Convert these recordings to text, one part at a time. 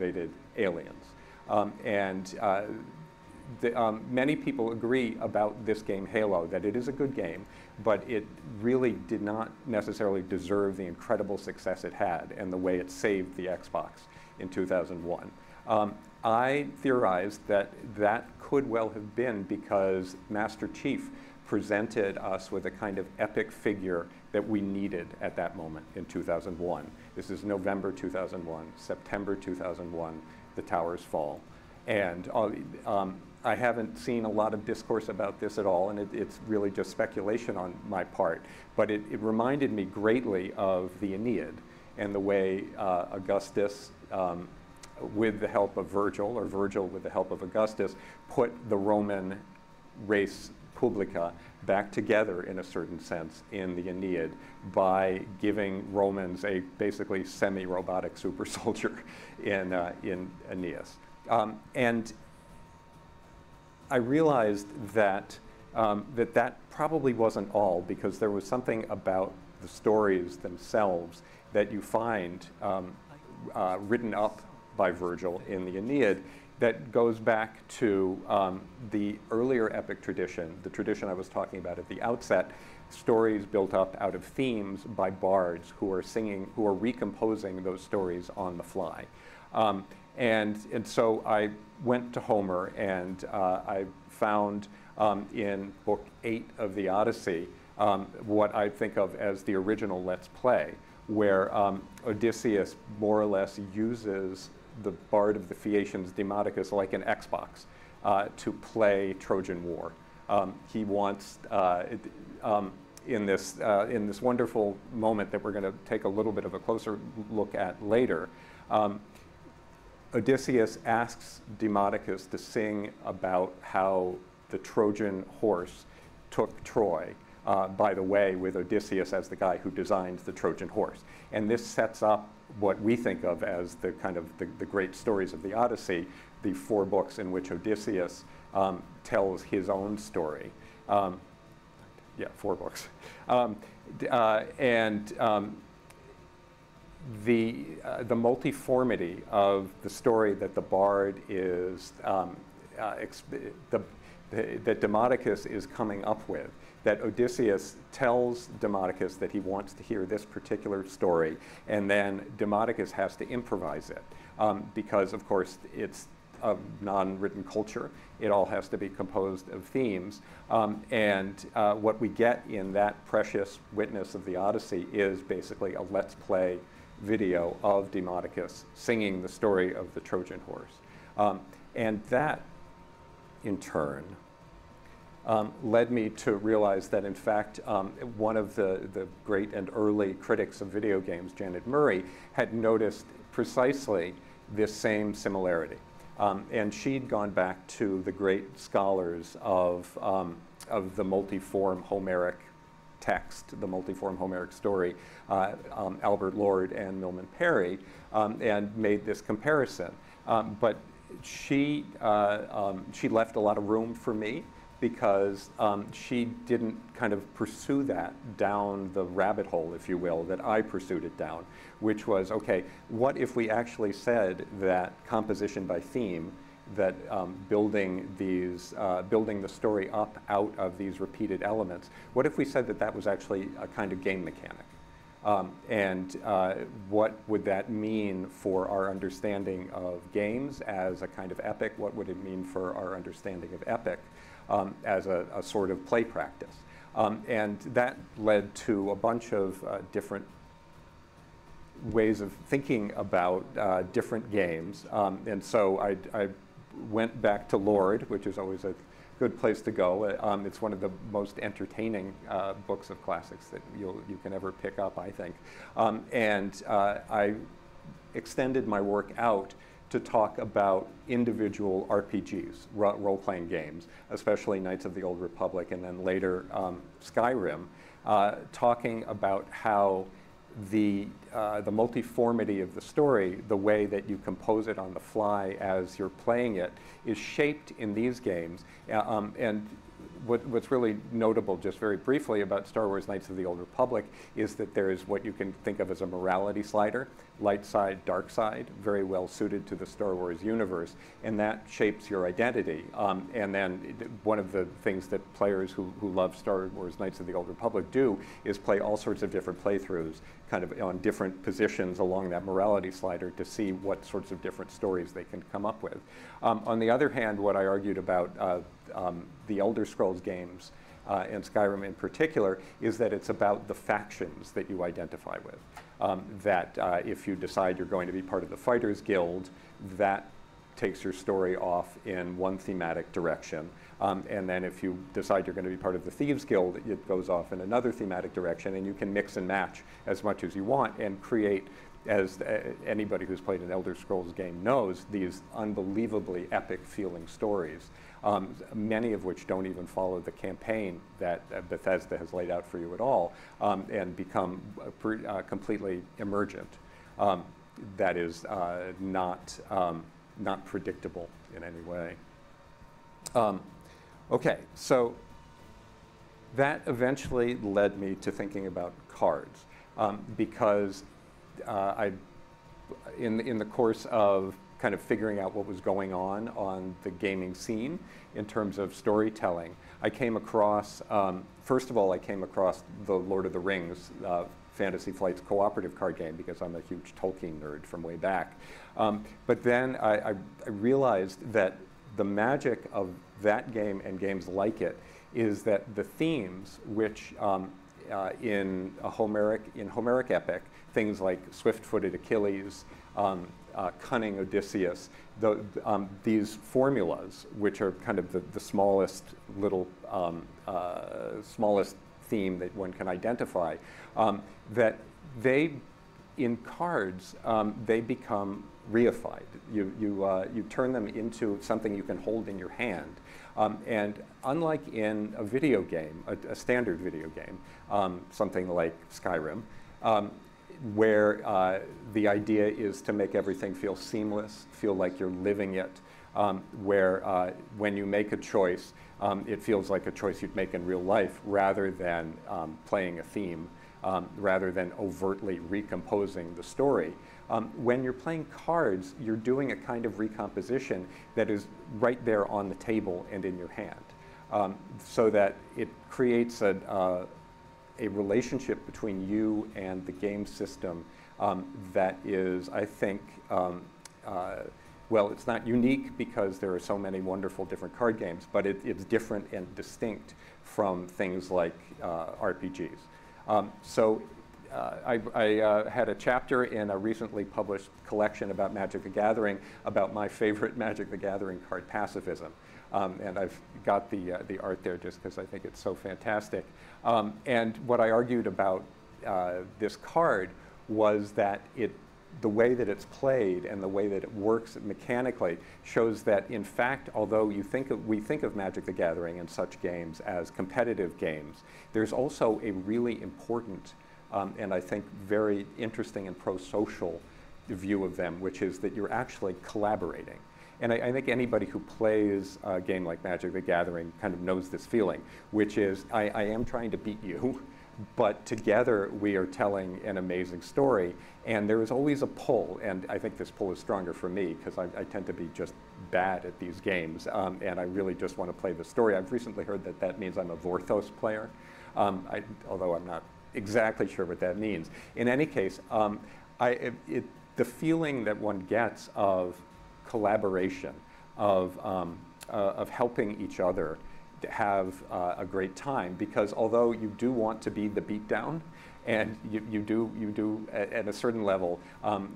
motivated aliens. Many people agree about this game, Halo, that it is a good game, but it really did not necessarily deserve the incredible success it had and the way it saved the Xbox in 2001. I theorized that that could well have been because Master Chief presented us with a kind of epic figure that we needed at that moment in 2001. This is November 2001, September 2001, the towers fall. And I haven't seen a lot of discourse about this at all, and it's really just speculation on my part. But it reminded me greatly of the Aeneid and the way Augustus, with the help of Virgil, or Virgil with the help of Augustus, put the Roman res publica back together in a certain sense in the Aeneid by giving Romans a basically semi-robotic super soldier in Aeneas. And I realized that that probably wasn't all, because there was something about the stories themselves that you find written up by Virgil in the Aeneid that goes back to the earlier epic tradition, the tradition I was talking about at the outset, stories built up out of themes by bards who are singing, who are recomposing those stories on the fly. And so I went to Homer, and I found in Book 8 of the Odyssey what I think of as the original Let's Play, where Odysseus more or less uses the bard of the Phaeacians, Demodocus, like an Xbox to play Trojan War. He wants, in this wonderful moment that we're going to take a little bit of a closer look at later, Odysseus asks Demodocus to sing about how the Trojan horse took Troy, by the way, with Odysseus as the guy who designs the Trojan horse. And this sets up what we think of as the kind of the great stories of the Odyssey, the 4 books in which Odysseus tells his own story. Yeah, 4 books. The multiformity of the story that the bard is, that Demodocus is coming up with, that Odysseus tells Demodocus that he wants to hear this particular story, and then Demodocus has to improvise it, because of course it's a non-written culture. It all has to be composed of themes, and what we get in that precious witness of the Odyssey is basically a Let's Play video of Demodocus singing the story of the Trojan horse. And that, in turn, led me to realize that, in fact, one of the great and early critics of video games, Janet Murray, had noticed precisely this same similarity. And she'd gone back to the great scholars of the multiform Homeric text, the multiform Homeric story, Albert Lord and Milman Parry, and made this comparison. But she left a lot of room for me, because she didn't kind of pursue that down the rabbit hole, if you will, that I pursued it down, which was, okay, what if we actually said that composition by theme, that building the story up out of these repeated elements, what if we said that that was actually a kind of game mechanic? What would that mean for our understanding of games as a kind of epic? What would it mean for our understanding of epic as a sort of play practice? And that led to a bunch of different ways of thinking about different games. And so I went back to Lord, which is always a good place to go. It's one of the most entertaining books of classics that you can ever pick up, I think. I extended my work out to talk about individual RPGs, role-playing games, especially Knights of the Old Republic, and then later Skyrim, talking about how the multiformity of the story, the way that you compose it on the fly as you're playing it, is shaped in these games. And what's really notable, just very briefly, about Star Wars Knights of the Old Republic is that there is what you can think of as a morality slider. light side, dark side, very well suited to the Star Wars universe, and that shapes your identity. And then one of the things that players who love Star Wars Knights of the Old Republic do is play all sorts of different playthroughs, kind of on different positions along that morality slider to see what sorts of different stories they can come up with. On the other hand, what I argued about the Elder Scrolls games, and Skyrim in particular, is that it's about the factions that you identify with. That if you decide you're going to be part of the Fighters Guild, that takes your story off in one thematic direction. And then if you decide you're going to be part of the Thieves Guild, it goes off in another thematic direction, and you can mix and match as much as you want and create, as anybody who's played an Elder Scrolls game knows, these unbelievably epic feeling stories, many of which don't even follow the campaign that Bethesda has laid out for you at all, and become completely emergent. That is not predictable in any way. Okay, so that eventually led me to thinking about cards, because in the course of kind of figuring out what was going on the gaming scene in terms of storytelling, I came across, first of all, I came across the Lord of the Rings Fantasy Flight's cooperative card game, because I'm a huge Tolkien nerd from way back. But then I realized that the magic of that game and games like it is that the themes, which in Homeric epic, things like swift-footed Achilles, cunning Odysseus, these formulas, which are kind of the smallest little, smallest theme that one can identify, that they, in cards, they become reified. You turn them into something you can hold in your hand. And unlike in a video game, a standard video game, something like Skyrim, where the idea is to make everything feel seamless, feel like you're living it, where when you make a choice, it feels like a choice you'd make in real life rather than playing a theme, rather than overtly recomposing the story. When you're playing cards, you're doing a kind of recomposition that is right there on the table and in your hand, so that it creates a relationship between you and the game system that is, I think, well, it's not unique because there are so many wonderful different card games, but it's different and distinct from things like RPGs. I had a chapter in a recently published collection about Magic the Gathering about my favorite Magic the Gathering card, Pacifism. And I've got the art there just because I think it's so fantastic. And what I argued about this card was that the way that it's played and the way that it works mechanically shows that, in fact, although we think of Magic the Gathering and such games as competitive games, there's also a really important and I think very interesting and pro-social view of them, which is that you're actually collaborating. And I think anybody who plays a game like Magic the Gathering kind of knows this feeling, which is I am trying to beat you, but together we are telling an amazing story, and there is always a pull, and I think this pull is stronger for me because I tend to be just bad at these games, and I really just want to play the story. I've recently heard that that means I'm a Vorthos player, although I'm not exactly sure what that means. In any case, the feeling that one gets of collaboration, of helping each other to have a great time, because although you do want to be the beatdown, and you do at a certain level,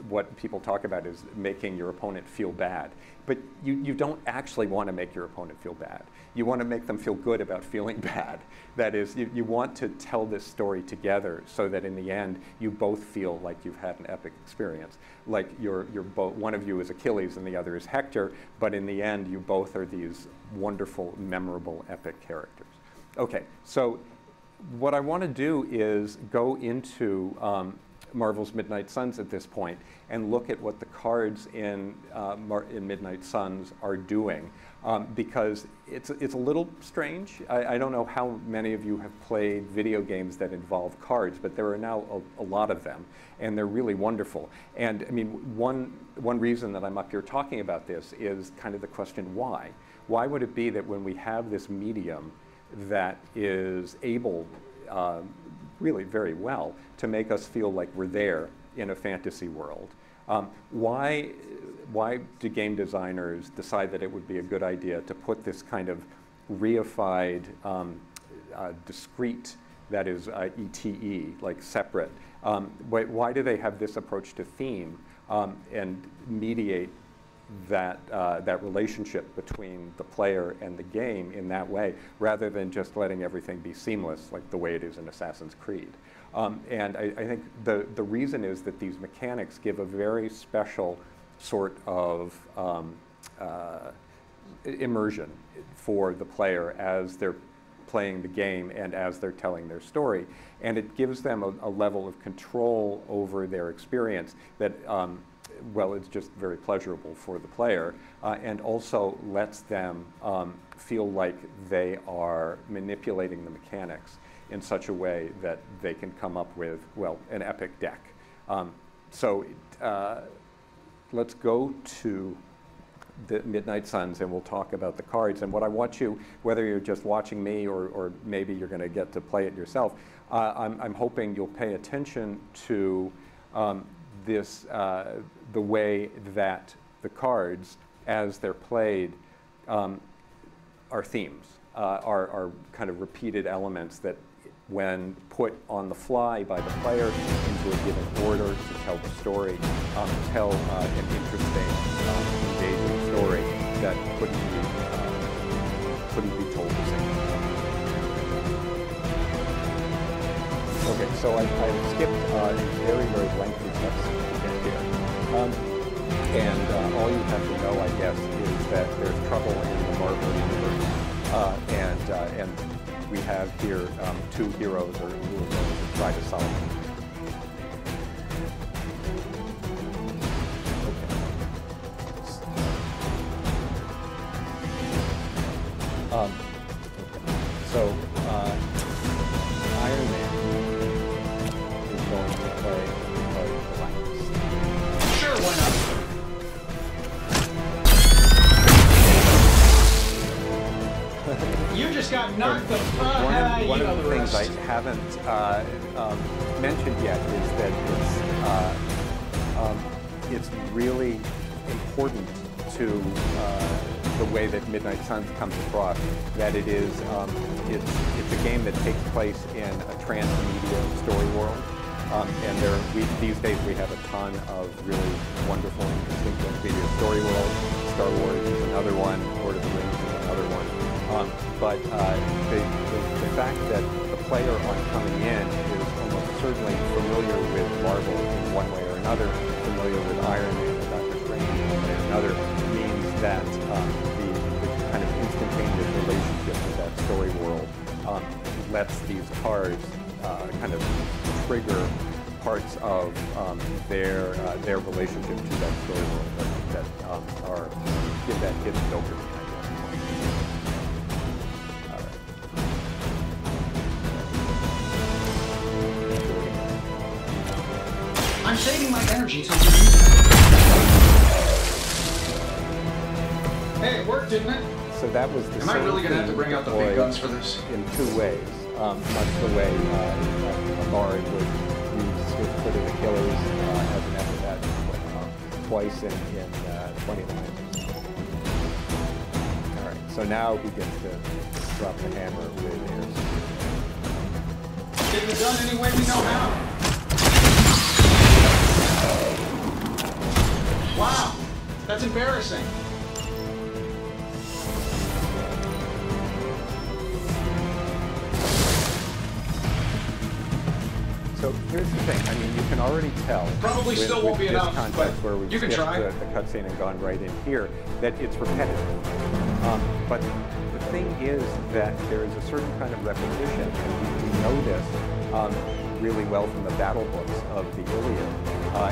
what people talk about is making your opponent feel bad. But you don't actually want to make your opponent feel bad. You want to make them feel good about feeling bad. That is, you want to tell this story together so that in the end, you both feel like you've had an epic experience. Like one of you is Achilles and the other is Hector, but in the end, you both are these wonderful, memorable, epic characters. Okay, so what I want to do is go into Marvel's Midnight Suns at this point and look at what the cards in Midnight Suns are doing, because it's a little strange. I don't know how many of you have played video games that involve cards, but there are now a lot of them, and they're really wonderful. And I mean, one reason that I'm up here talking about this is kind of the question, why? Why would it be that when we have this medium that is able really very well to make us feel like we're there in a fantasy world, why do game designers decide that it would be a good idea to put this kind of reified, discrete, that is ETE, like separate? Why do they have this approach to theme and mediate that relationship between the player and the game in that way, rather than just letting everything be seamless like the way it is in Assassin's Creed? And I think the reason is that these mechanics give a very special sort of immersion for the player as they're playing the game and as they're telling their story. And it gives them a level of control over their experience that, well, it's just very pleasurable for the player, and also lets them feel like they are manipulating the mechanics in such a way that they can come up with, well, an epic deck. So let's go to the Midnight Suns and we'll talk about the cards. And what I want you, whether you're just watching me or maybe you're going to get to play it yourself, I'm hoping you'll pay attention to the way that the cards, as they're played, are themes, are kind of repeated elements that, when put on the fly by the player into a given order to tell the story, tell an interesting, engaging story that couldn't be told the same way. Okay, so I skipped a very, very lengthy text to get here. And all you have to know, I guess, is that there's trouble in the Marvel universe, and we have here two heroes who are going to try to solve it. Okay. So Iron Man is going to play the card Galactus. Sure, why not? You just got knocked the fuck out. One of the things I haven't mentioned yet is that it's really important to the way that Midnight Suns comes across, that it is it's a game that takes place in a transmedia story world. And these days we have a ton of really wonderful, interesting transmedia story worlds. Star Wars is another one, Lord of the Rings is another one. But the fact that the player on coming in is almost certainly familiar with Marvel in one way or another, familiar with Iron Man and Doctor Strange in one way or another, means that the kind of instantaneous relationship with that story world lets these cards kind of trigger parts of their relationship to that story world that give that hidden dopamine. I'm saving my energy so Hey, it worked, didn't it? So that was the Am I really going to have to bring out the big guns for this? In two ways, much the way a bard would use Swift Foot of the Killers as an epithet twice in 20 lines. All right, so now he gets to drop the hammer with air. Get it done any way we know how. Wow, that's embarrassing. So here's the thing. I mean, you can already tell. Probably still won't be enough, but where we you can try. the cutscene and gone right in here, that it's repetitive. But the thing is that there is a certain kind of repetition, and we know this really well from the battle books of the Iliad,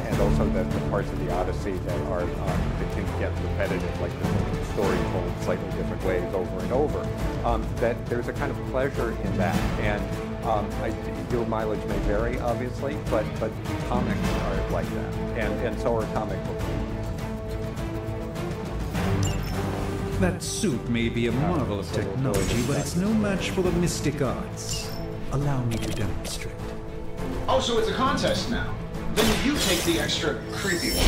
and also the parts of the Odyssey that are that can get repetitive, like the same story told slightly different ways over and over. That there's a kind of pleasure in that, and your mileage may vary, obviously, but comics are like that, and so are comic books. That suit may be a marvel of technology, but it's no match for the mystic arts. Allow me to demonstrate. Oh, so it's a contest now. Then you take the extra creepy one.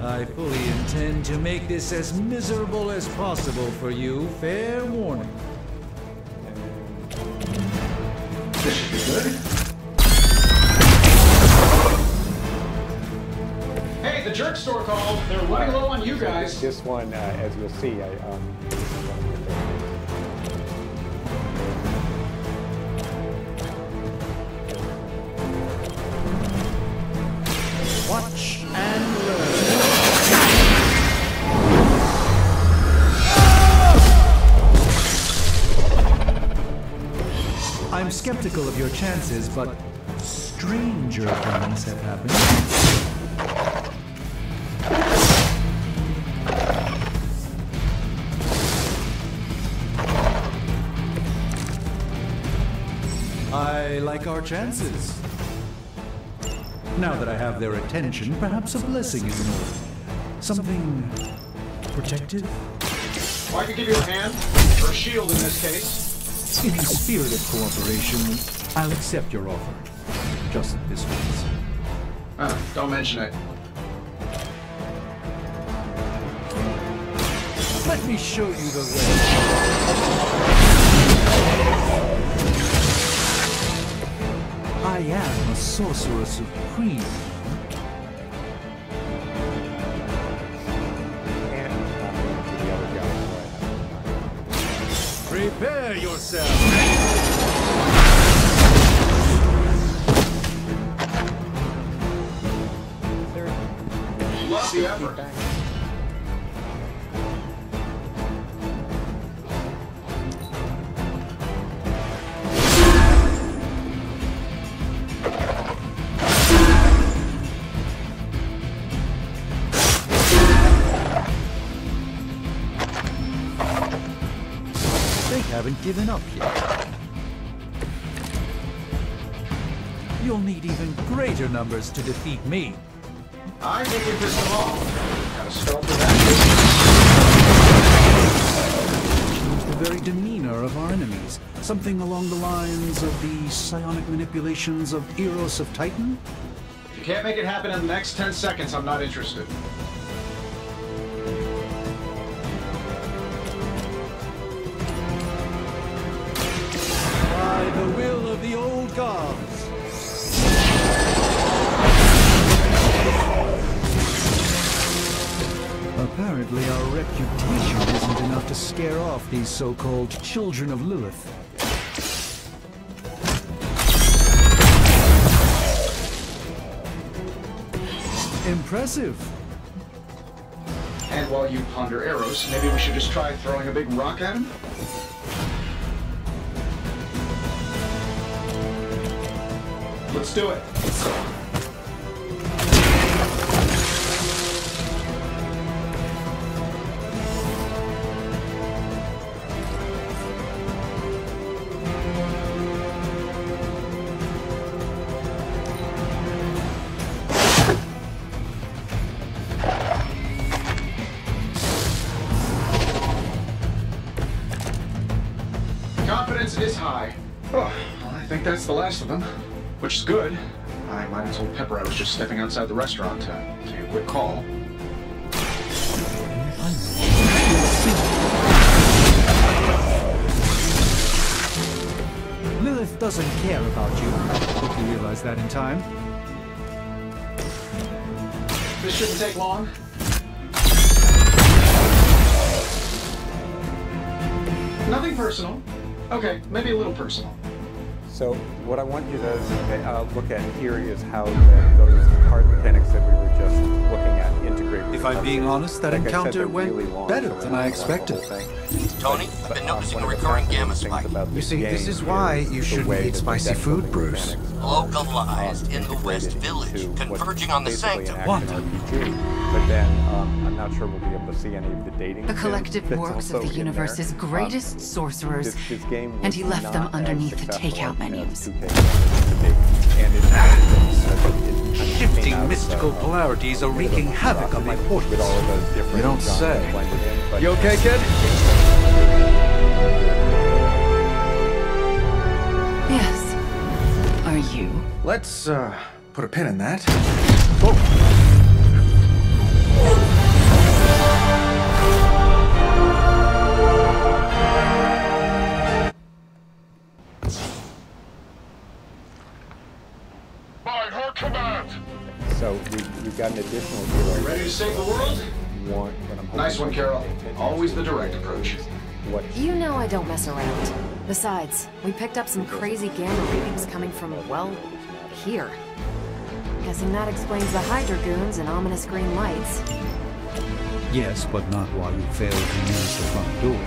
I fully intend to make this as miserable as possible for you. Fair warning. This should be good. Hey, the jerk store called. They're running low on you guys. This one, as you'll see, Watch and learn. I'm skeptical of your chances, but stranger things have happened. I like our chances. Now that I have their attention, perhaps a blessing is in order. Something protective? Well, I could give you a hand, or a shield in this case. In the spirit of cooperation, I'll accept your offer. Just this once. Don't mention it. Let me show you the way. I am a sorcerer supreme. Prepare yourself. Love the effort. Haven't given up yet. You'll need even greater numbers to defeat me. I think we pissed them off. Gotta start with that. Change the very demeanor of our enemies. Something along the lines of the psionic manipulations of Eros of Titan? If you can't make it happen in the next 10 seconds, I'm not interested. By the will of the old gods. Apparently our reputation isn't enough to scare off these so-called children of Lilith. Impressive. And while you ponder arrows, maybe we should just try throwing a big rock at him? Let's do it. Confidence is high. Oh, well, I think that's the last of them. Which is good. I might have told Pepper I was just stepping outside the restaurant to take a quick call. Lilith doesn't care about you. Hope you realize that in time. This shouldn't take long. Nothing personal. Okay, maybe a little personal. So what I want you to look at here is how those hard mechanics that we were just looking at integrate with If I'm being cutscenes. honest, that Like I said, encounter they're went really long, better so than we're I not gonna watch the expected. whole thing. Tony, I've been noticing One a of the recurring fascinating gamma things spike. about You this see, this game is why you the shouldn't way eat that the spicy depth food, of the Bruce. mechanics Localized in the West integrated Village, into what's converging on the basically Sanctum. an action RPG. But then I'm not sure we'll be able to see any of the dating. The sim collective that's works of also the in universe's there. greatest sorcerers, This game and was he left not them as underneath the successful takeout as menus. 2K wanted it to be. And it kind of Shifting came out of mystical the, polarities are bit of a wreaking havoc on my monstrosity portraits. with all of those different You don't genres say. blended in, but You okay, kid? Yes. Are you? Let's, put a pin in that. By her command. So we've got an additional hero. Ready to save the world? What I'm hoping Nice one, to Carol. get into Always the is direct approach. What You know I don't mess around. Besides, we picked up some crazy gamma readings coming from, well, here. Guessing that explains the Hydra goons and ominous green lights. Yes, but not while you fail to use the front door.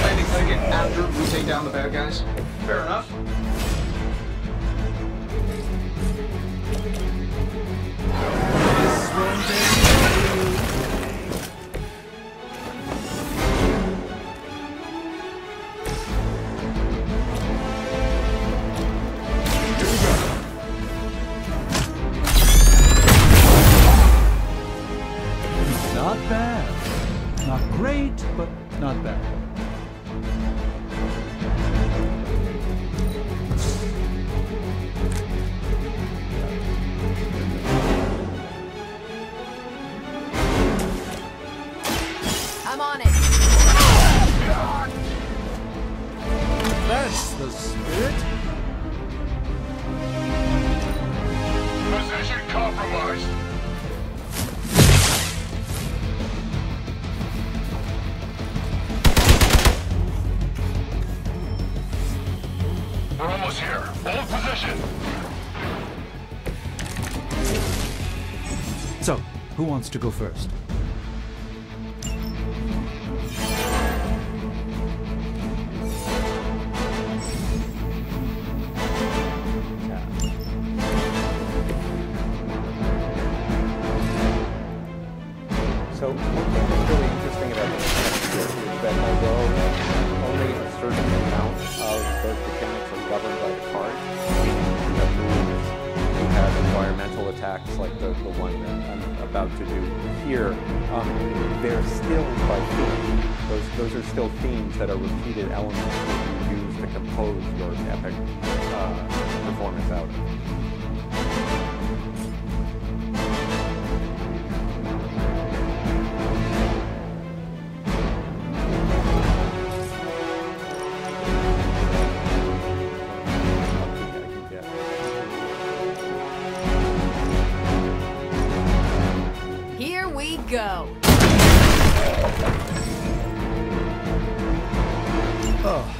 Landing again after we take down the bad guys? Fair enough. Not bad. Not great, but not bad. I'm on it. That's the spirit. Position compromised. We're almost here. Hold position. So, who wants to go first? So one thing that's really interesting about this is that although only a certain amount of those mechanics are governed by the card, meaning you have moves, you have environmental attacks like the one that I'm about to do here, they're still by theme. Those are still themes that are repeated elements that you use to compose your epic performance out of. Here we go. Oh,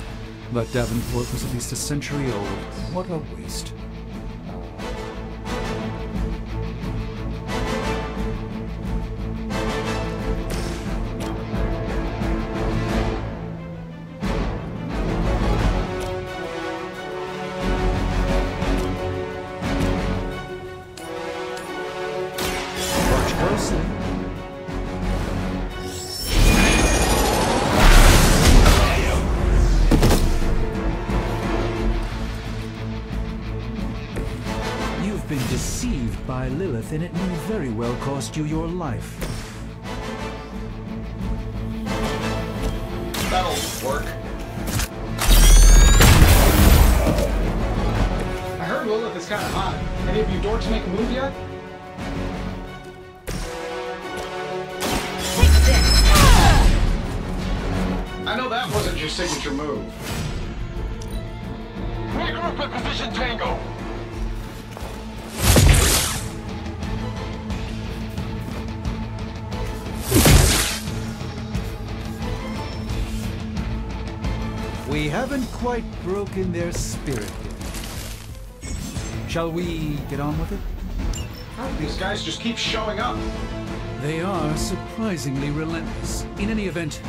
that Davenport was at least a century old. What a waste. Watch closely. You've been deceived by Lilith, and it may very well cost you your life. That'll work. I heard Lilith is kind of hot. Any of you dorks make a move yet? Take this. I know that wasn't your signature move. Regroup at position Tango. We They haven't quite broken their spirit yet. Shall we get on with it? How do these guys just keep showing up? They are surprisingly relentless. In any event,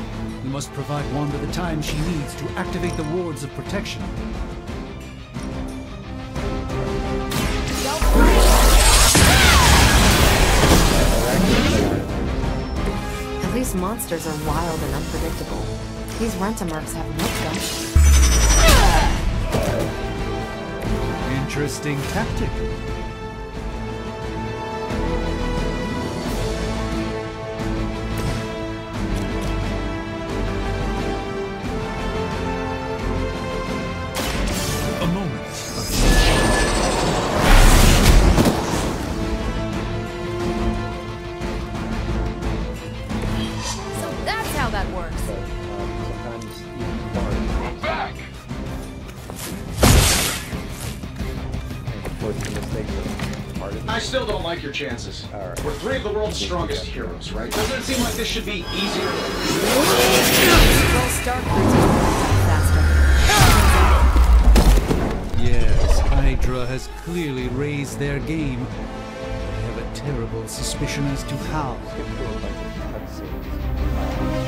we must provide Wanda the time she needs to activate the wards of protection. At least monsters are wild and unpredictable. These Rent-A-Mercs have no gumption. Interesting tactic. A moment of So that's how that works. Sometimes you Back! of course, the mistakes are part of I it. still don't like your chances. All right. We're three of the world's strongest heroes, right? Doesn't it seem like this should be easier? Well, Stark faster. Yes, Hydra has clearly raised their game. I have a terrible suspicion as to how. Skip through a bunch of cutscenes.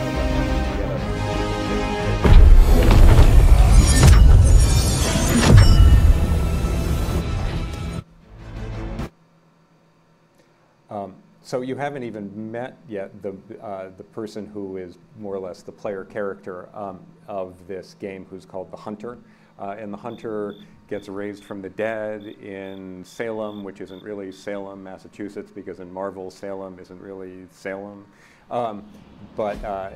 So you haven't even met yet the person who is more or less the player character of this game, who's called the Hunter. And the Hunter gets raised from the dead in Salem, which isn't really Salem, Massachusetts, because in Marvel, Salem isn't really Salem. But the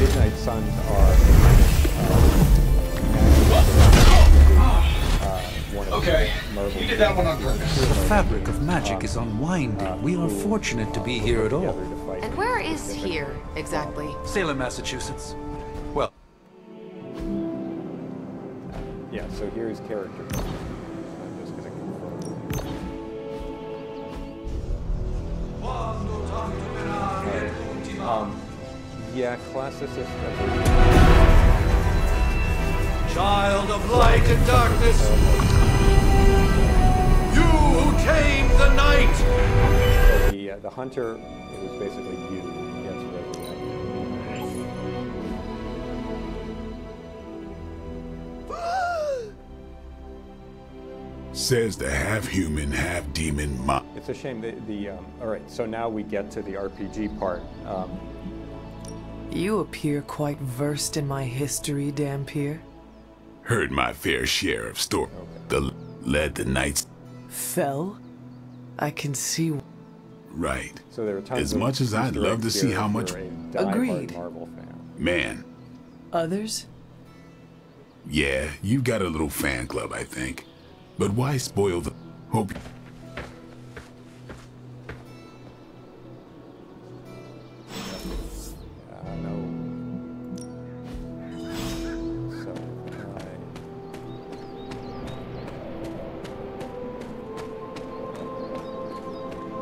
Midnight Suns are one of Okay, Marvel's you did that one on purpose. The fabric of magic is unwinding. We are fortunate to be here at all. together to fight And where is different- here, exactly? Salem, Massachusetts. Well, Yeah, so here's character. I'm just going to confirm. Yeah, classicist. Child of light and darkness, you who tame the night. So the hunter, it was basically you gets resurrected. Says the half-human, half-demon mind. It's a shame. All right, so now we get to the RPG part. You appear quite versed in my history, Dampier. Heard my fair share of story. Led the knights. Fell? I can see. Right. So there are tons As of much as I'd Easter love to eggs see here how if much. you're a diehard Agreed. Marvel fan. Man, Others? yeah, you've got a little fan club, I think. But why spoil the. Hope. No.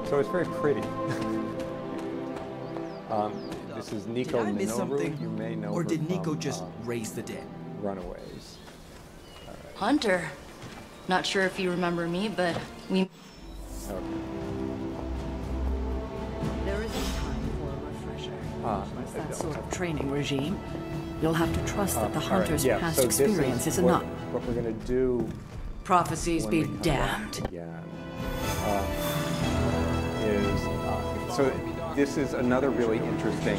So it's very pretty. This is Nico Did I miss Minoru. something? You may know Or her did Nico from, just raise the dead? Runaways. Hunter. Not sure if you remember me, but we... Okay. There isn't time for a refresher. I That don't sort have- of training regime. You'll have to trust that the all right, hunter's yeah, past so this experience is what, enough. What we're going to do Prophecies when be we come back damned. again is so this is another really interesting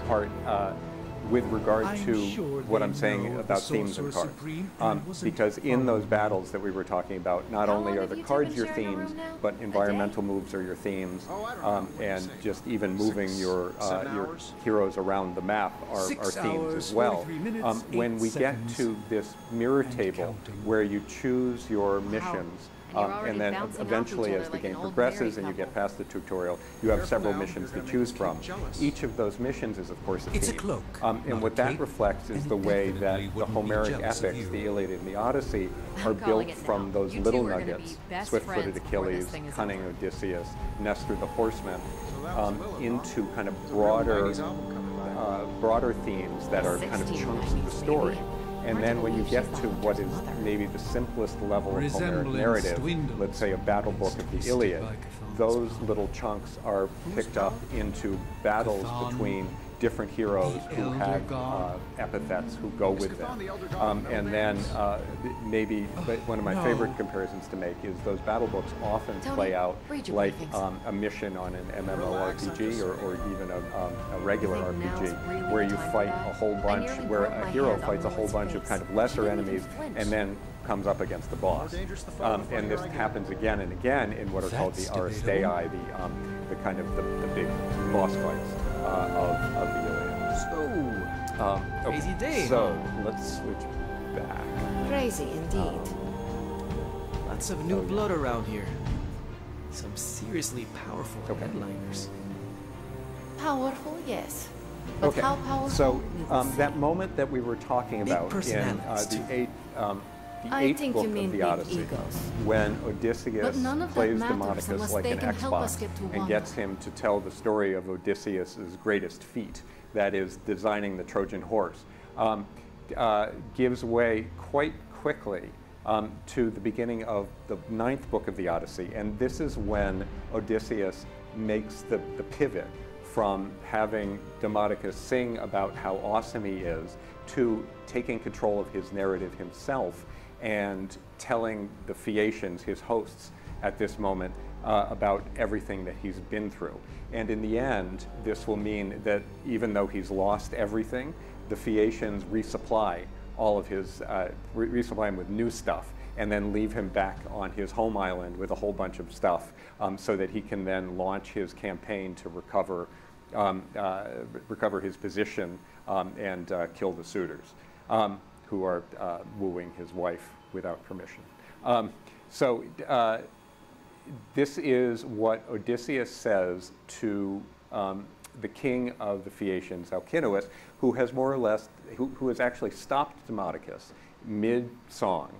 part with regard to what I'm saying about themes and cards. Because in those battles that we were talking about, not only are the cards your themes, but environmental moves are your themes, and just even moving your heroes around the map are themes as well. When we get to this mirror table where you choose your missions, and then eventually as the game progresses and you get past the tutorial, you have several missions to choose from. Each of those missions is of course a theme. It's a cloak, And what that reflects is the way that the Homeric epics, the Iliad and the Odyssey, are built from those little nuggets, swift-footed Achilles, cunning Odysseus, Nestor the Horseman, into kind of broader themes that are kind of chunks of the story. And then when you get to what is maybe the simplest level of Homeric narrative, let's say a battle book of the Iliad, those little chunks are picked up into battles between different heroes who have epithets who go with them. And then maybe, but one of my favorite comparisons to make is those battle books often play out like a mission on an MMORPG or even a regular RPG, where you fight a whole bunch, where a hero fights a whole bunch of kind of lesser enemies and then comes up against the boss. And this happens again and again in what are called the Aristeia, the kind of the big boss fights of the Iliad. So, crazy day. So, let's switch back. Crazy indeed. Lots of new blood around here. Some seriously powerful headliners. Powerful, yes. But how powerful? So, that moment that we were talking about in the eighth book of the Odyssey, when Odysseus plays Demodocus like an Xbox and gets him to tell the story of Odysseus's greatest feat, that is designing the Trojan horse, gives way quite quickly to the beginning of the 9th book of the Odyssey. And this is when Odysseus makes the pivot from having Demodocus sing about how awesome he is to taking control of his narrative himself and telling the Phaeacians, his hosts at this moment, about everything that he's been through. And in the end, this will mean that even though he's lost everything, the Phaeacians resupply all of his, resupply him with new stuff, and then leave him back on his home island with a whole bunch of stuff, so that he can then launch his campaign to recover, recover his position and kill the suitors. Who are wooing his wife without permission. This is what Odysseus says to the king of the Phaeacians, Alcinous, who has more or less, who has actually stopped Demodocus mid-song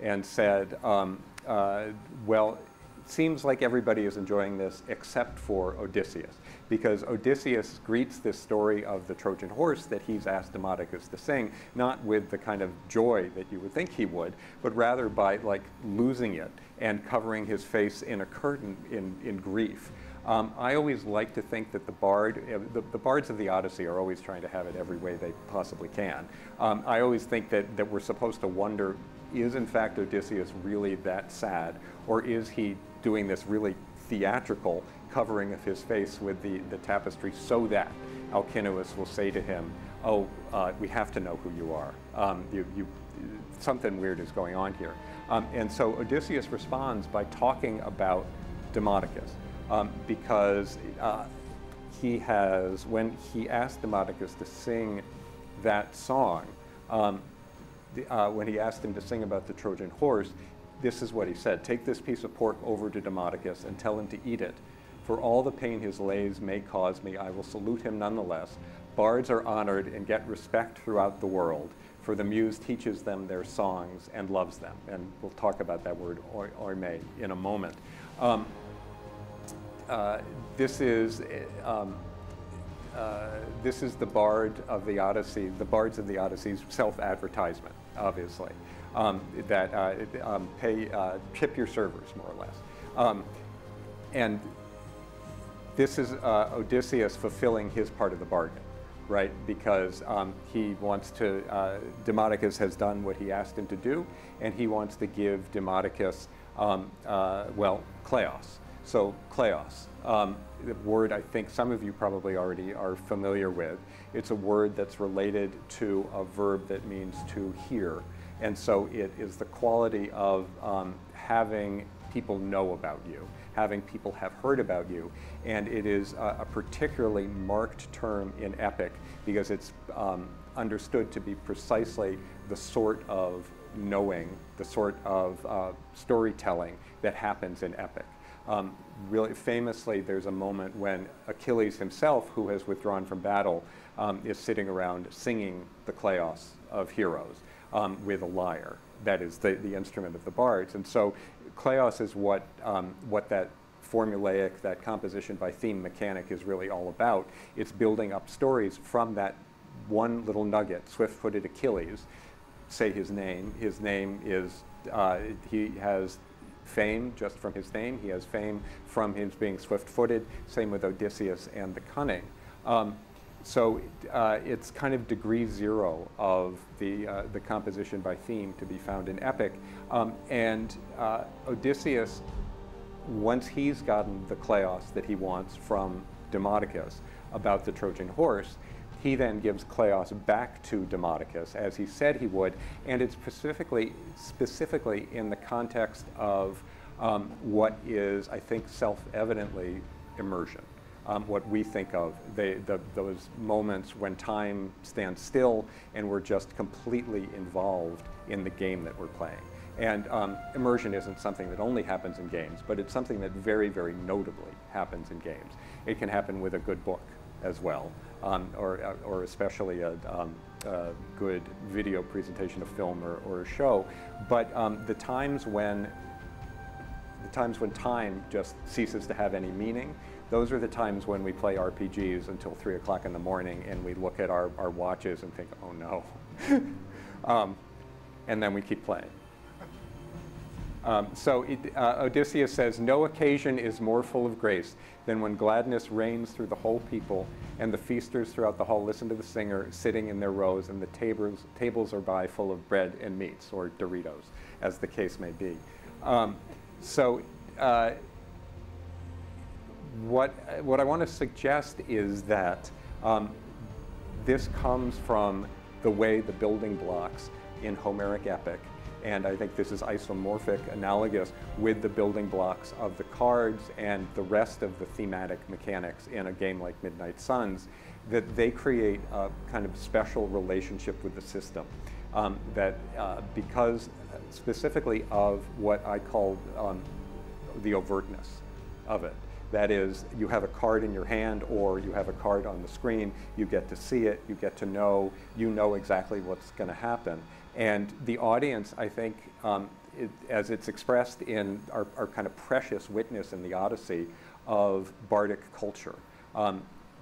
and said, well, it seems like everybody is enjoying this except for Odysseus, because Odysseus greets this story of the Trojan horse that he's asked Demodocus to sing, not with the kind of joy that you would think he would, but rather by like losing it and covering his face in a curtain in grief. I always like to think that the bards of the Odyssey are always trying to have it every way they possibly can. I always think that we're supposed to wonder, is in fact Odysseus really that sad, or is he doing this really theatrical covering of his face with the tapestry so that Alcinous will say to him, oh, we have to know who you are. Something weird is going on here. And so Odysseus responds by talking about Demodocus, because he has, when he asked Demodocus to sing that song, when he asked him to sing about the Trojan horse, this is what he said: take this piece of pork over to Demodocus and tell him to eat it. For all the pain his lays may cause me, I will salute him nonetheless. Bards are honored and get respect throughout the world, for the muse teaches them their songs and loves them. And we'll talk about that word oime in a moment. This is the bard of the Odyssey, the bards of the Odyssey's self-advertisement, obviously. Tip your servers, more or less. And this is Odysseus fulfilling his part of the bargain, right? Because he wants to, Demodocus has done what he asked him to do, and he wants to give Demodocus, well, kleos. So kleos, the word I think some of you probably already are familiar with. It's a word that's related to a verb that means to hear. And so it is the quality of having people know about you, having people have heard about you. And it is a particularly marked term in epic because it's understood to be precisely the sort of knowing, the sort of storytelling that happens in epic. Really famously, there's a moment when Achilles himself, who has withdrawn from battle, is sitting around singing the kleos of heroes with a lyre. That is the instrument of the bards. And so kleos is what that formulaic, that composition by theme mechanic is really all about. It's building up stories from that one little nugget, swift-footed Achilles, say his name. His name is, he has fame just from his name. He has fame from his being swift-footed. Same with Odysseus and the cunning. So it's kind of degree zero of the composition by theme to be found in Epic. And Odysseus, once he's gotten the kleos that he wants from Demodocus about the Trojan horse, he then gives kleos back to Demodocus, as he said he would, and it's specifically in the context of what is, I think, self-evidently immersion. What we think of, those moments when time stands still and we're just completely involved in the game that we're playing. And immersion isn't something that only happens in games, but it's something that very, very notably happens in games. It can happen with a good book as well, or especially a good video presentation of film or a show. But the times when time just ceases to have any meaning, those are the times when we play RPGs until 3 o'clock in the morning and we look at our watches and think, oh no. And then we keep playing. Odysseus says, no occasion is more full of grace than when gladness reigns through the whole people and the feasters throughout the hall listen to the singer sitting in their rows and the tables are by full of bread and meats, or Doritos, as the case may be. What I want to suggest is that this comes from the way the building blocks in Homeric epic, and I think this is isomorphic, analogous with the building blocks of the cards and the rest of the thematic mechanics in a game like Midnight Suns, that they create a kind of special relationship with the system. Because specifically of what I call the overtness of it. That is, you have a card in your hand or you have a card on the screen, you get to see it, you get to know, you know exactly what's going to happen. And the audience, I think, as it's expressed in our kind of precious witness in the Odyssey of bardic culture,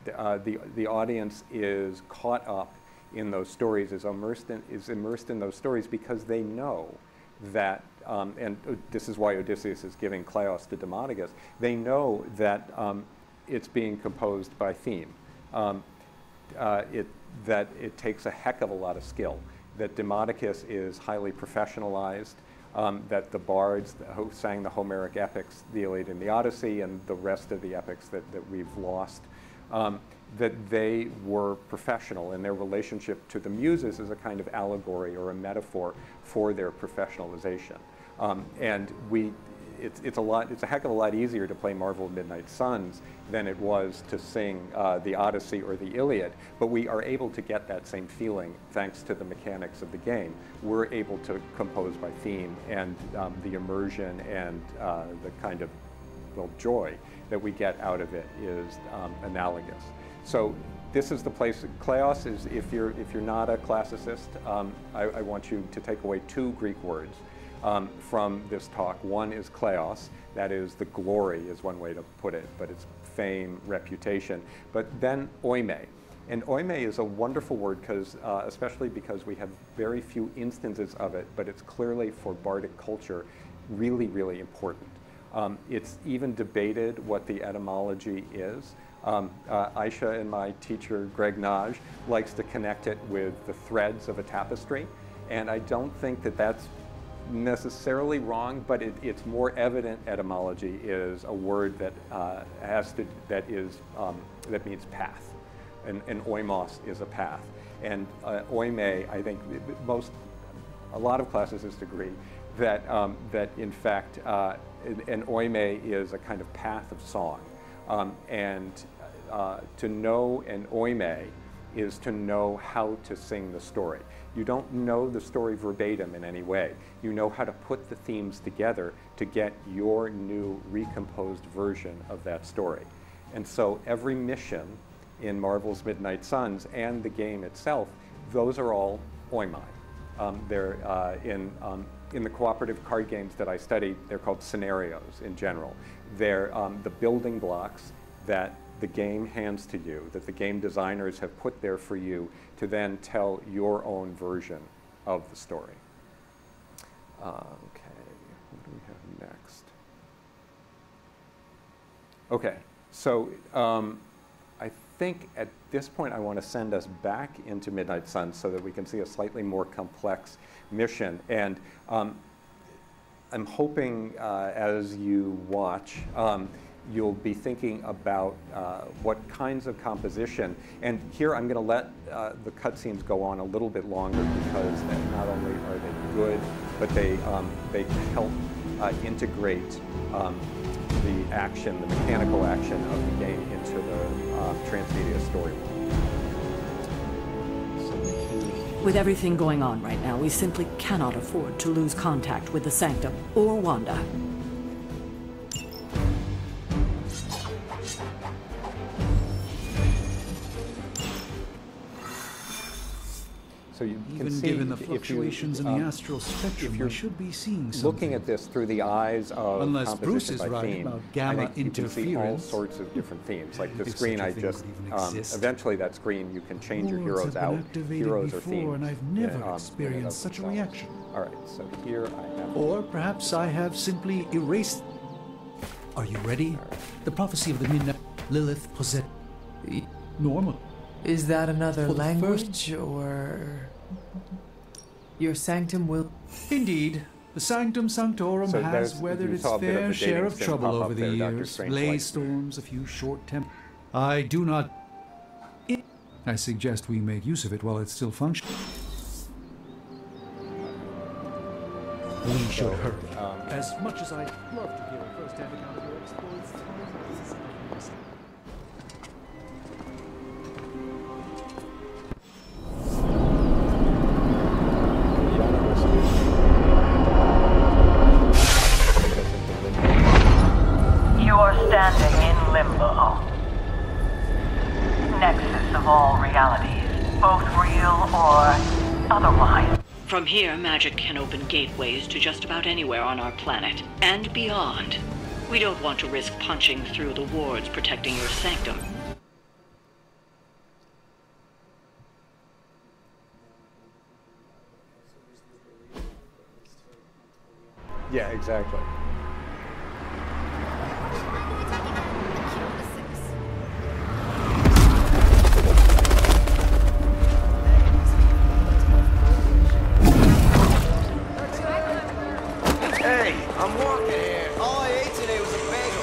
the audience is caught up in those stories, is immersed in those stories because they know that, and this is why Odysseus is giving kleos to Demodocus, they know that it's being composed by theme, that it takes a heck of a lot of skill, that Demodocus is highly professionalized, that the bards who sang the Homeric epics, the Iliad and the Odyssey, and the rest of the epics that we've lost, that they were professional, and their relationship to the muses is a kind of allegory or a metaphor for their professionalization. It's a heck of a lot easier to play Marvel Midnight Suns than it was to sing the Odyssey or the Iliad, but we are able to get that same feeling thanks to the mechanics of the game. We're able to compose by theme, and the immersion and the kind of, well, joy that we get out of it is analogous. So this is the place. Kleos is, if you're not a classicist, I want you to take away 2 Greek words from this talk. One is kleos, that is the glory, is one way to put it, but it's fame, reputation. But then oime. And oime is a wonderful word, especially because we have very few instances of it, but it's clearly for bardic culture really, really important. It's even debated what the etymology is. Aisha and my teacher, Greg Naj, likes to connect it with the threads of a tapestry. And I don't think that that's necessarily wrong, but it's more evident etymology is a word that that means path. And oimos is a path. And oime, I think a lot of classicists agree that, that in fact, an oime is a kind of path of song. To know an oime is to know how to sing the story. You don't know the story verbatim in any way. You know how to put the themes together to get your new recomposed version of that story. And so every mission in Marvel's Midnight Suns and the game itself, those are all oimai. They're in the cooperative card games that I studied, they're called scenarios in general. They're the building blocks that the game hands to you, that the game designers have put there for you to then tell your own version of the story. Okay, what do we have next? Okay, so I think at this point I want to send us back into Midnight Suns so that we can see a slightly more complex mission. And I'm hoping as you watch, you'll be thinking about what kinds of composition. And here I'm going to let the cutscenes go on a little bit longer because not only are they good, but they help integrate the action, the mechanical action of the game into the transmedia story. With everything going on right now, we simply cannot afford to lose contact with the Sanctum or Wanda. So you can Even see, given the fluctuations in the astral spectrum, we should be seeing something. Looking at this through the eyes of Unless Bruce composition is by right theme, about I gamma think you can see all interference. sorts of different themes. Like the If screen such a I thing just, would even exist. eventually that screen you can change your Wards heroes have been out, activated heroes or before, themes. and I've never in and experienced of such a themselves. reaction. All right, so here I have... Or perhaps I have simply erased. Are you ready? The prophecy of the Midnight Lilith possessed normal. Is that another For the language, or your sanctum will? Indeed. The Sanctum Sanctorum So has there's- weathered you its saw a bit of fair the share dating of sim trouble pop up over the there, Dr. years. Strangelove. Blaze storms, a few short temp. I do not. I suggest we make use of it while it's still functioning. We should hurry. As much as I'd love to hear a first-hand account of your exploits. You are standing in limbo. Nexus of all realities, both real or otherwise. From here, magic can open gateways to just about anywhere on our planet, and beyond. We don't want to risk punching through the wards protecting your sanctum. Yeah, exactly. Hey, I'm walking here. All I ate today was a bagel.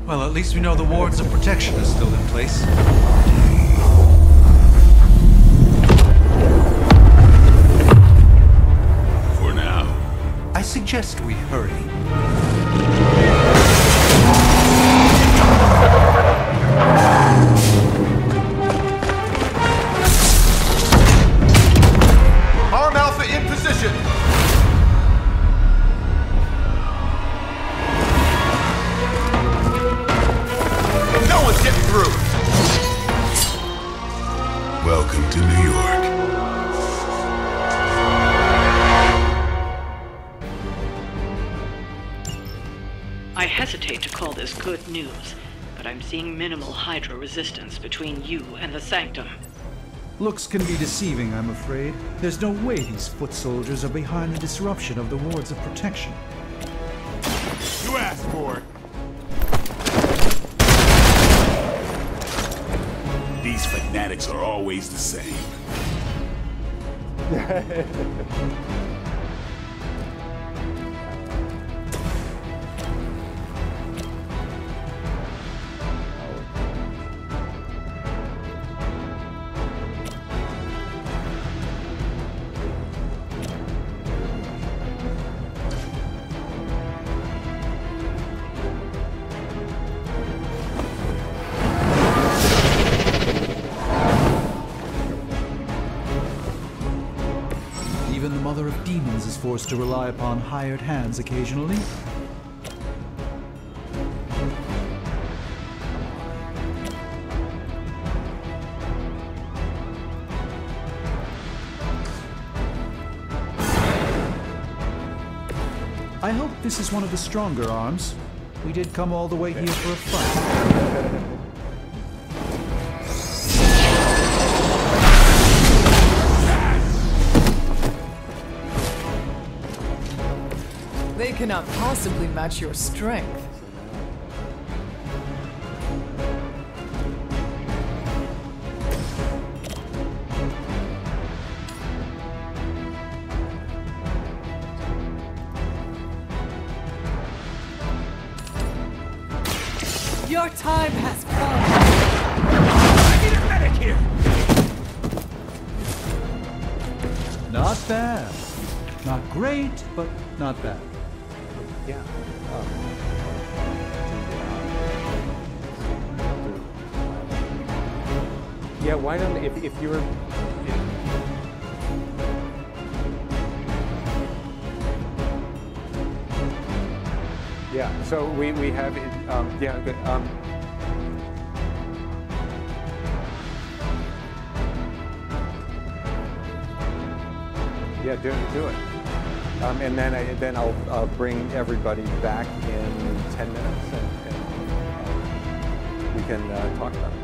Well, at least we know the wards of protection are still in place. For now. I suggest we hurry. Arm Alpha in position. No one's getting through. Welcome to New York. I hesitate to call this good news, but I'm seeing minimal Hydra resistance between you and the Sanctum. Looks can be deceiving, I'm afraid. There's no way these foot soldiers are behind the disruption of the wards of protection. You asked for it. These fanatics are always the same. Even the Mother of Demons is forced to rely upon hired hands occasionally. I hope this is one of the stronger arms. We did come all the way here for a fight. They cannot possibly match your strength. Your time has come. I need a medic here. Not bad. Not great, but not bad. Yeah. Yeah, why don't, if you're... Yeah, so we have, yeah, good, yeah, do it. And then I'll bring everybody back in 10 minutes and we can talk about it.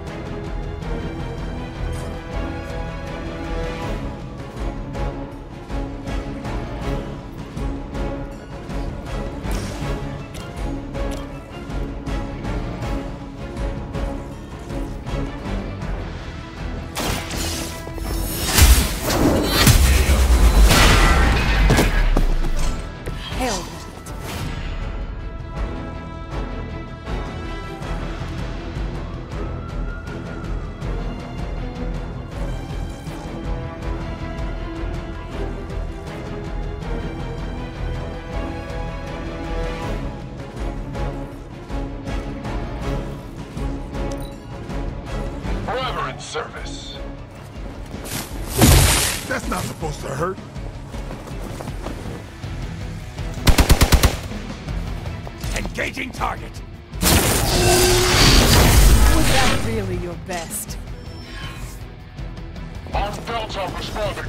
Service. That's not supposed to hurt. Engaging target. Was that really your best? Armed belts are responding.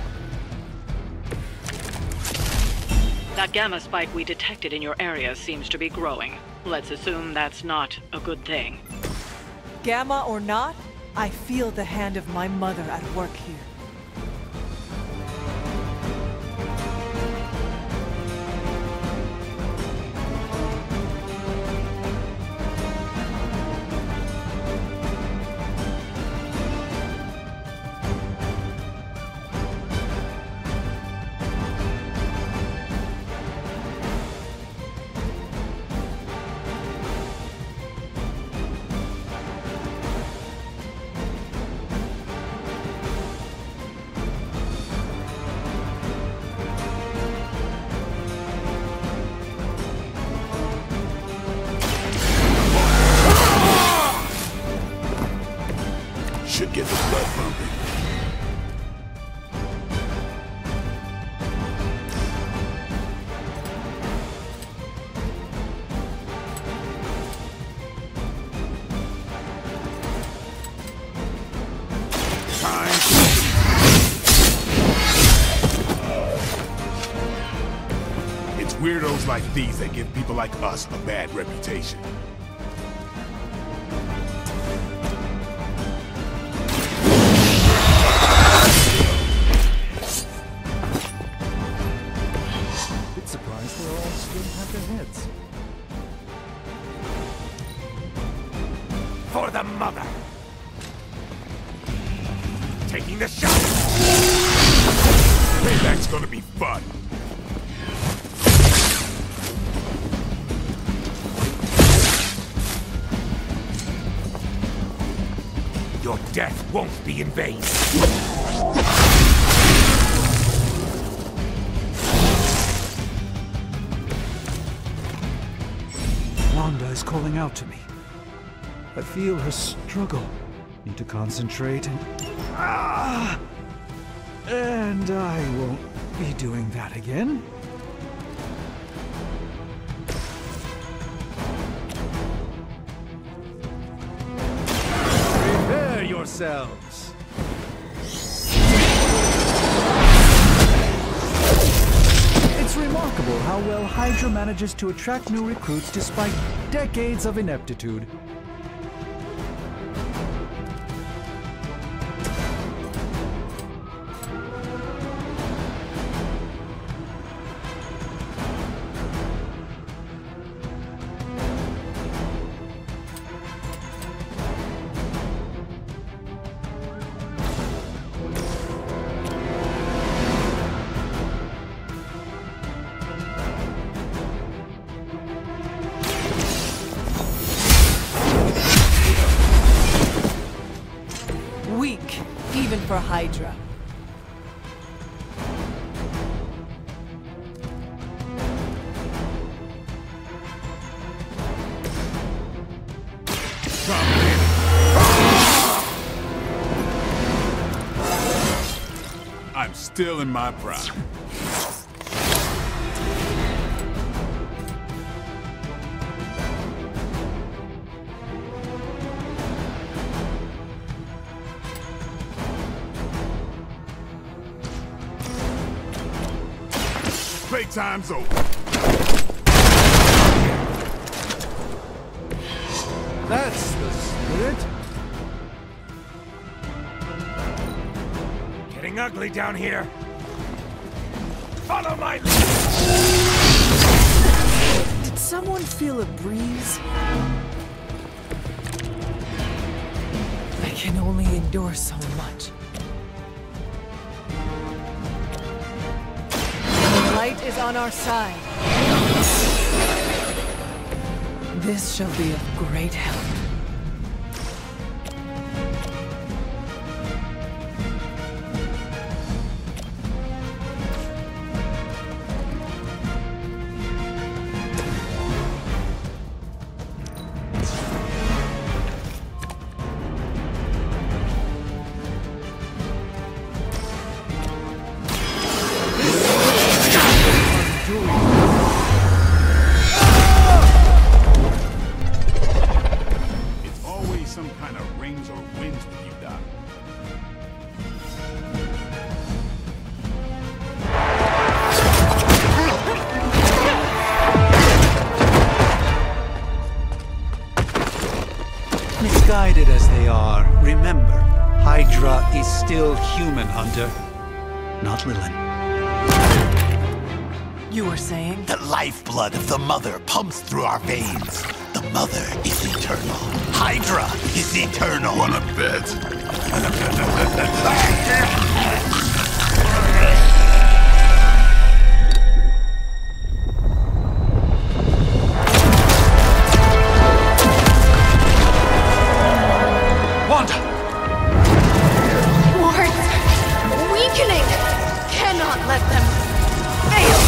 That gamma spike we detected in your area seems to be growing. Let's assume that's not a good thing. Gamma or not, I feel the hand of my mother at work here. Should get the blood pumping. It's weirdos like these that give people like us a bad reputation. For the mother! Taking the shot! Payback's gonna be fun! Your death won't be in vain! Wanda is calling out to me. I feel her struggle. Need to concentrate and... And I won't be doing that again. Prepare yourselves. It's remarkable remarkable how well Hydra manages to attract new recruits despite decades of ineptitude. Weak, even for Hydra. I'm still in my prime. Playtime's over. That's the spirit. Getting ugly down here. Follow my lead. Did someone feel a breeze? I can only endure so much. The light is on our side. This shall be of great help. It's always some kind of rings or winds with you, Doc. Misguided as they are, remember, Hydra is still human, Hunter. Not Lilin. You were saying? The lifeblood of the Mother pumps through our veins. The Mother is eternal. Hydra is eternal. Wanna bet? Wanda! Wards! Weakening! Cannot let them fail!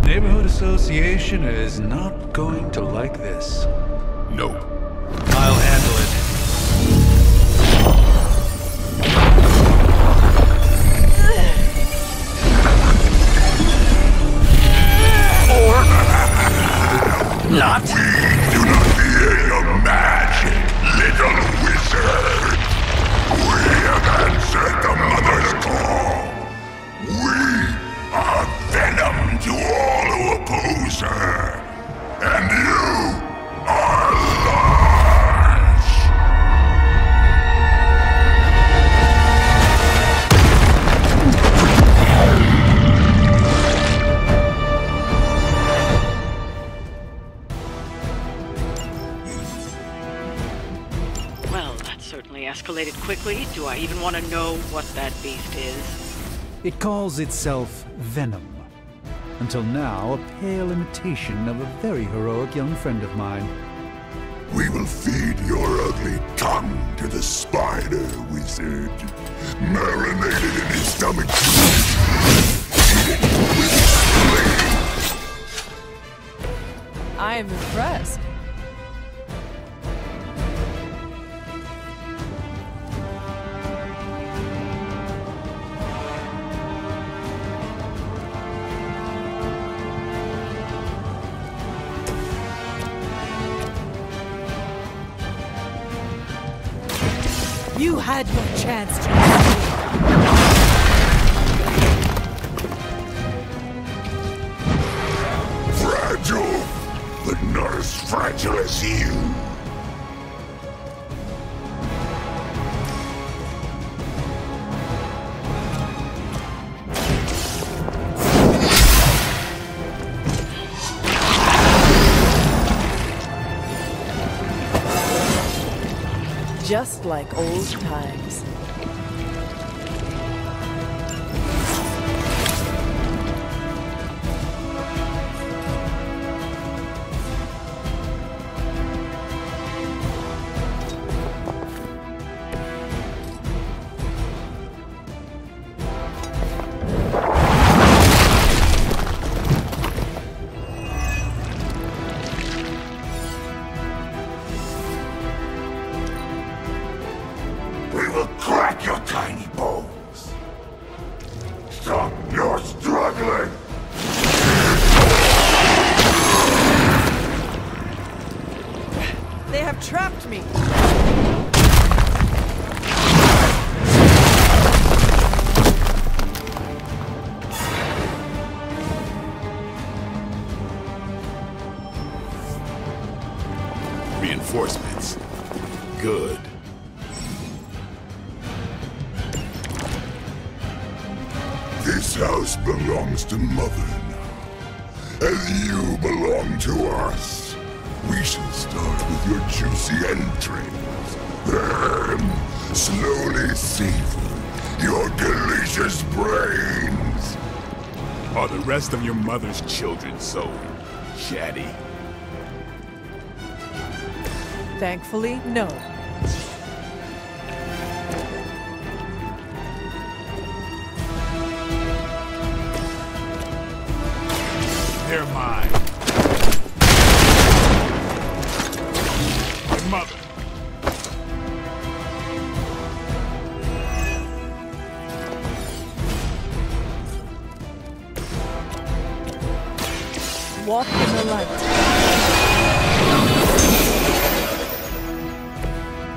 Neighborhood Association is not going to like this. No. I'll handle it. Not. We do not fear your magic, little wizard. We have answered the Mother's call. We are venom to all who oppose her. And you are lost. Well, that certainly escalated quickly. Do I even want to know what that beast is? It calls itself Venom. Until now, a pale imitation of a very heroic young friend of mine. We will feed your ugly tongue to the spider wizard. Marinated in his stomach. Eat it with am impressed. You had your chance to Fragile, but not as fragile as you. just like old times. Reinforcements. Good. This house belongs to Mother now, and you belong to us. We shall start with your juicy entrails, then slowly savor your delicious brains. Are the rest of your mother's children so chatty? Thankfully, no. They're mine. My mother. Walk in the light.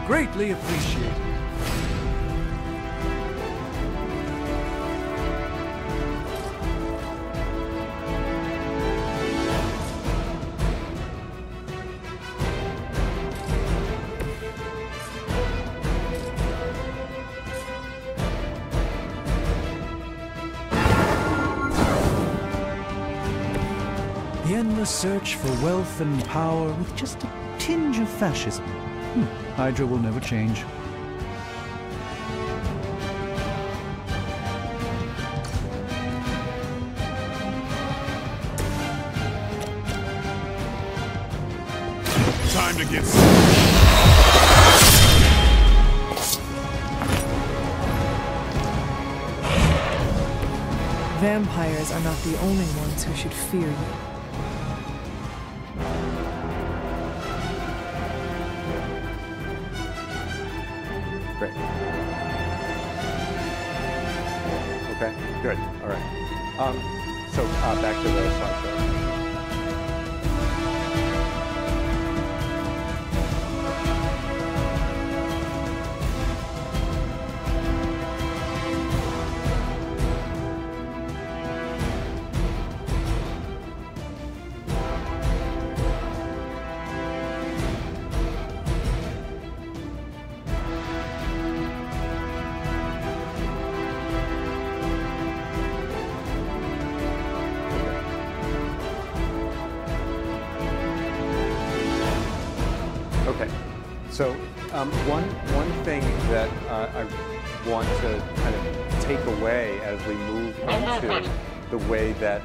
Greatly appreciated. The endless search for wealth and power with just a tinge of fascism. Hydra will never change. Time to get Vampires are not the only ones who should fear you. Great. Okay, good. All right. So back to the slideshow. Okay, so one thing that I want to kind of take away as we move into the way that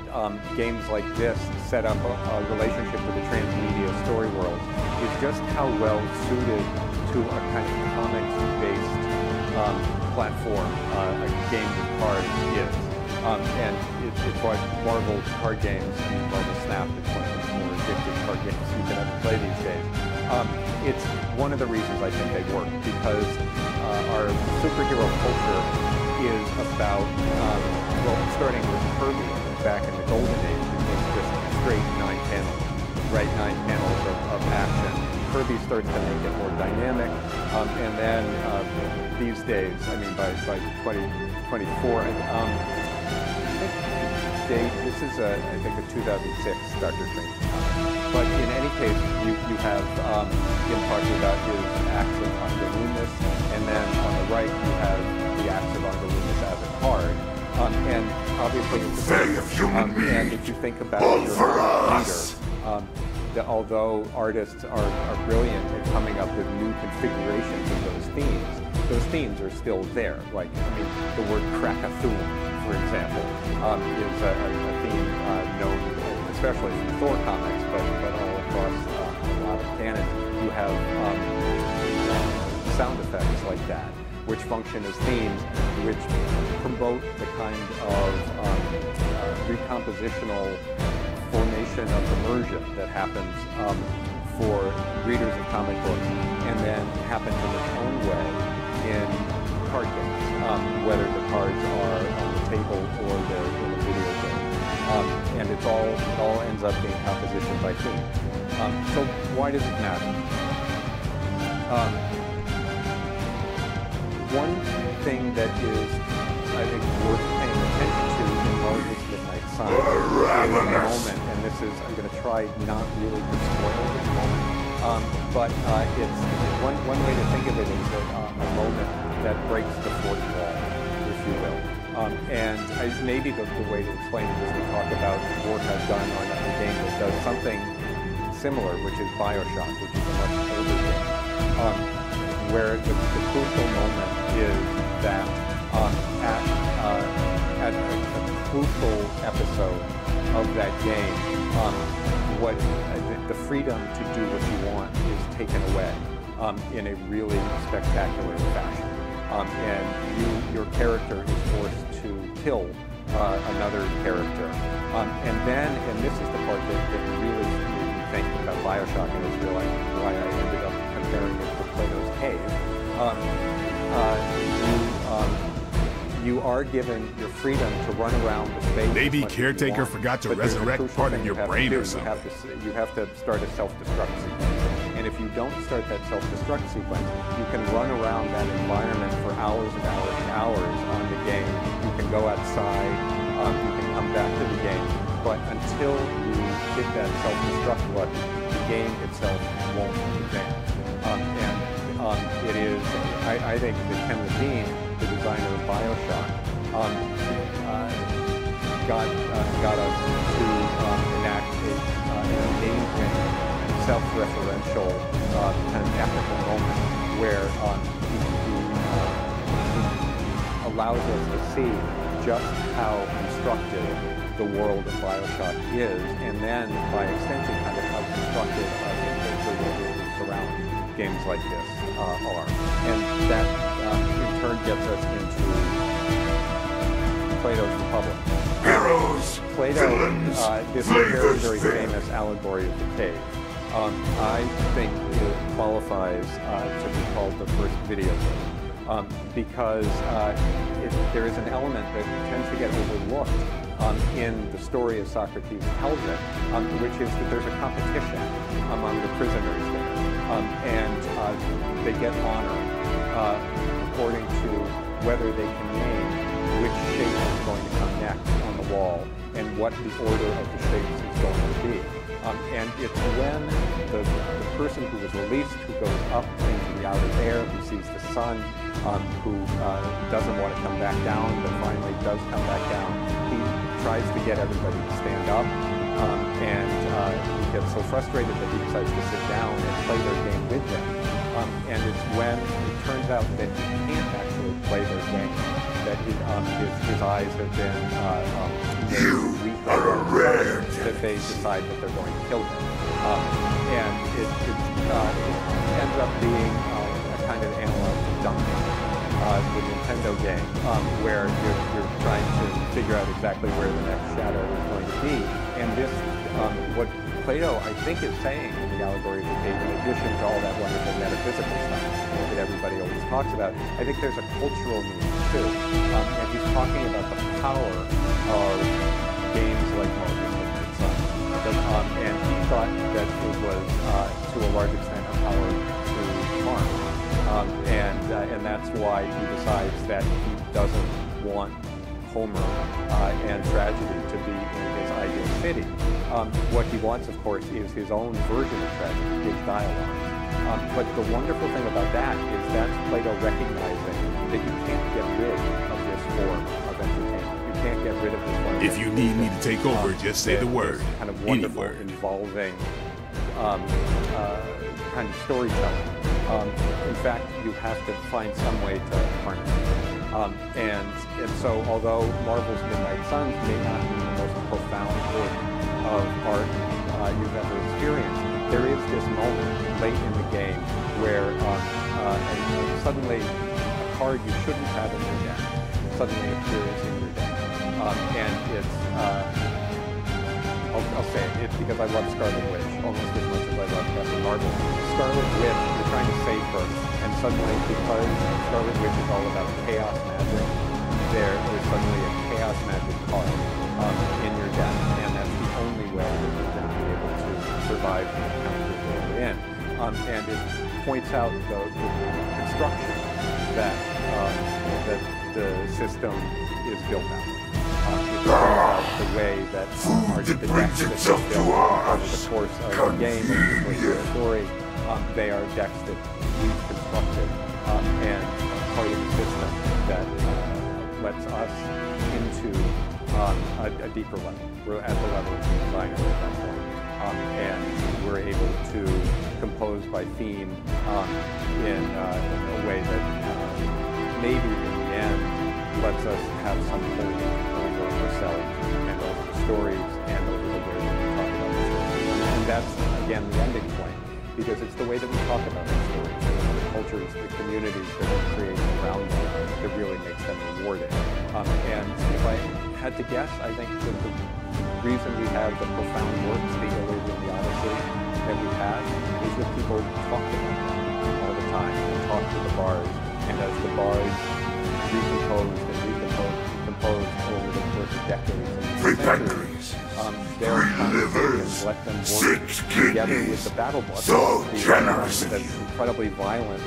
games like this set up a relationship with the transmedia story world is just how well suited to a kind of comics-based platform a game with cards is. And it's what Marvel card games, and Marvel Snap is one of the more addictive card games you can ever play these days. It's one of the reasons I think they work, because our superhero culture is about, well, starting with Kirby back in the Golden Age, it was just straight 9 panels, right? 9 panels of action. Kirby started to make it more dynamic, and then these days, I mean, by 2024, this is I think a 2006 Dr. Strange. But in any case, you have him talking about his acts of Angalumis, and then on the right you have the acts of Angalumis as a card. And obviously, and if you think about your leader, that although artists are brilliant at coming up with new configurations of those themes are still there. Like, I mean, the word Krakathoum, for example, is a theme known especially from Thor comics, but all across a lot of canon. You have sound effects like that, which function as themes, which promote the kind of recompositional formation of immersion that happens for readers of comic books, and then happens in its own way in card games, whether the cards are on the table or they're in a video game. And it all ends up being composition by theme. So why does it matter? One thing that is, I think, worth paying attention to in Marvel's Midnight Sun is the moment, and this is, I'm going to try not really to spoil this moment, but it's one way to think of it is a moment that breaks the fourth wall, if you will. And maybe the way to explain it is to talk about work I've done on a game that does something similar, which is BioShock, which is a much older game, where the crucial moment is that at a crucial episode of that game, the freedom to do what you want is taken away in a really spectacular fashion. And your character is forced to kill another character. And this is the part that really made me think about BioShock, and is really why I ended up comparing it to Plato's Cave. You are given your freedom to run around the space. Maybe Caretaker forgot to resurrect part of your brain or something. You have to start a self-destruct sequence. And if you don't start that self-destruct sequence, you can run around that environment for hours and hours and hours on the game. You can go outside, you can come back to the game. But until you hit that self-destruct button, the game itself won't advance. It is, I think that Ken Levine, the designer of BioShock, got us to enact an engaging, self-referential kind of ethical moment where he allows us to see just how constructed the world of BioShock is, and then by extension kind of how constructed the world that surrounds games like this are. And that in turn gets us into Plato's Republic. Heroes, Plato, villains, this very, very famous allegory of the cave. I think it qualifies to be called the first video game because there is an element that tends to get overlooked in the story as Socrates tells it, which is that there's a competition among the prisoners there, and they get honor according to whether they can name which shape is going to come next on the wall and what the order of the shapes is going to be. And it's when the person who was released, who goes up into the outer air, who sees the sun, who doesn't want to come back down, but finally does come back down, he tries to get everybody to stand up, and he gets so frustrated that he decides to sit down and play their game with them. And it's when it turns out that he can't actually play their game, that his eyes have been made weak, that they decide that they're going to kill him. And it ends up being a kind of analog to Duncan, the Nintendo game, where you're trying to figure out exactly where the next shadow is going to be. And this, what Plato, I think, is saying in the Allegory of the Cave, in addition to all that wonderful metaphysical stuff that everybody always talks about, I think there's a cultural meaning too. And he's talking about the power of games like Marvel's Midnight Suns. And he thought that it was, to a large extent, a power to harm. And that's why he decides that he doesn't want Homer and tragedy to be in his ideal city. What he wants, of course, is his own version of tragedy, his dialogue. But the wonderful thing about that is that's Plato recognizing that you can't get rid of this form of entertainment. You can't get rid of this form of If you need me to take over, just say the word. Kind of wonderful, Any word. involving kind of storytelling. In fact, you have to find some way to harness it. And so, although Marvel's Midnight Suns may not be the most profound work of art you've ever experienced, there is this moment late in the game where suddenly a card you shouldn't have in your deck suddenly appears in your deck. And it's, I'll say it, it's because I love Scarlet Witch almost as much as I love Captain Marvel. Scarlet Witch, you're trying to save her, and suddenly, because Scarlet Witch is all about chaos magic, there's suddenly a chaos magic card in your deck, and that's the only way that you're going to be able to survive the encounter that you're in. And it points out the construction that the system is built out. It points out the way that the decks that are built over the course of the game and the course of the story, they are decks that we've constructed and part of the system that lets us into a deeper level. We're at the level of the designer at that point. And we're able to compose by theme in a way that maybe in the end lets us have some hold over ourselves and over the stories and over the way that we talk about the stories. And that's, again, the ending point, because it's the way that we talk about the stories and the cultures, the communities that we create around them that really makes them rewarding. And if I had to guess, I think that the reason we have the profound works, the Iliad and the Odyssey, that we have is that people talk about them all the time, and talk to the bards, and as the bards recomposed and recomposed over the course of decades and centuries, their conversations let them work together with the battle books, the incredibly violent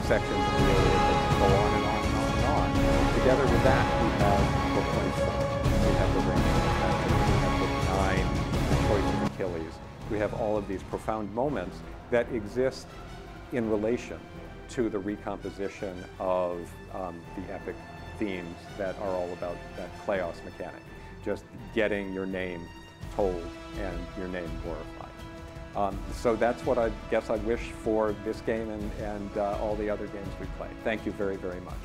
sections of the Iliad that go on and on and on and on. Together with that, we have Book 24. We have the Ring of Protection. We have Book 9, the Choice of Achilles. We have all of these profound moments that exist in relation to the recomposition of the epic themes that are all about that Kleos mechanic, just getting your name told and your name glorified. So that's what I guess I wish for this game and all the other games we play. Thank you very, very much.